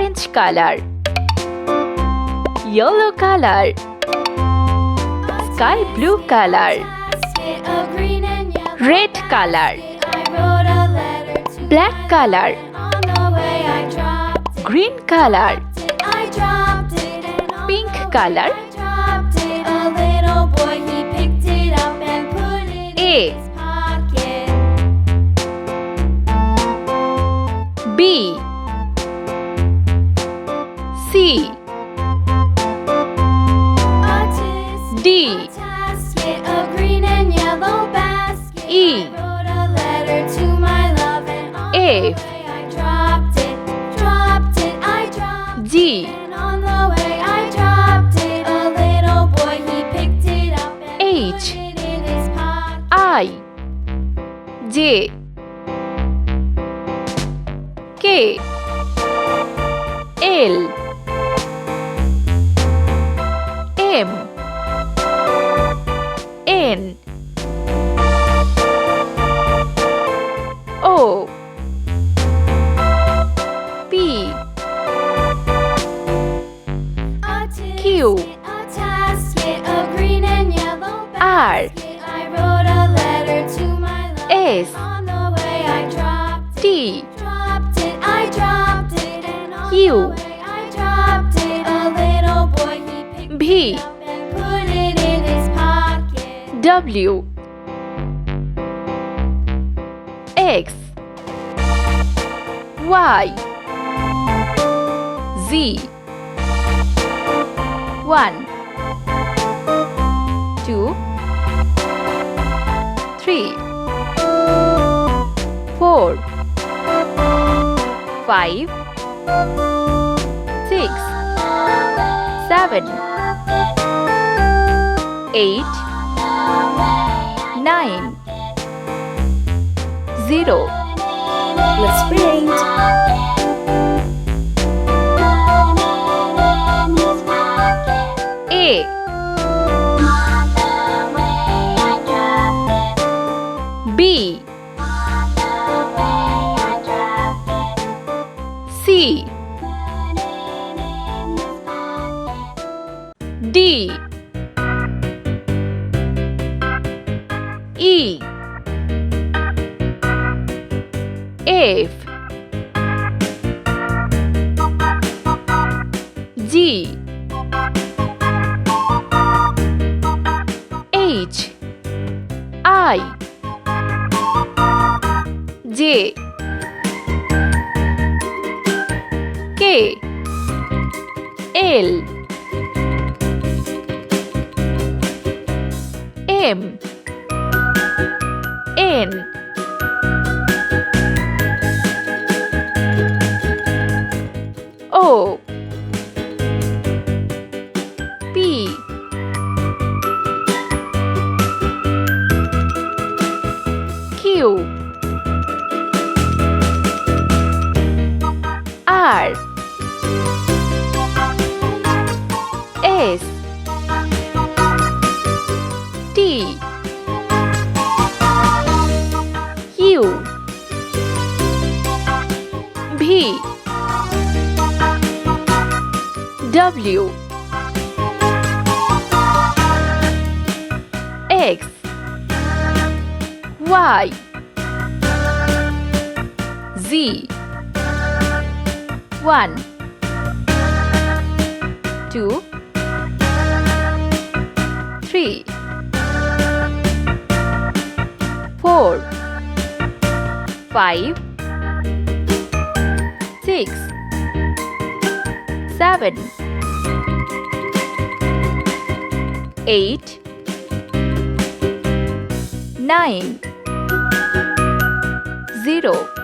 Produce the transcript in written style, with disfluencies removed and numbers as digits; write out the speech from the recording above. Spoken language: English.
orange color, yellow color, sky blue color, red color, black color, green color, pink color. A, B, C, D, E, F, G, H, I, J, K, L, M, N, O, P, Q, R, S, T, U, V, W, X, Y, Z. 1, 2, 3, 4, 5, 6, 7, 8, 9, 0. Let's paint. A, B, C, D, E, F, G, H, I, J, K, L, M, N, O, P, Q, R, S, T, U, V, W, X, Y, Z. 1, 2, 3, 4, 5, 6, 7, 8, 9, 0.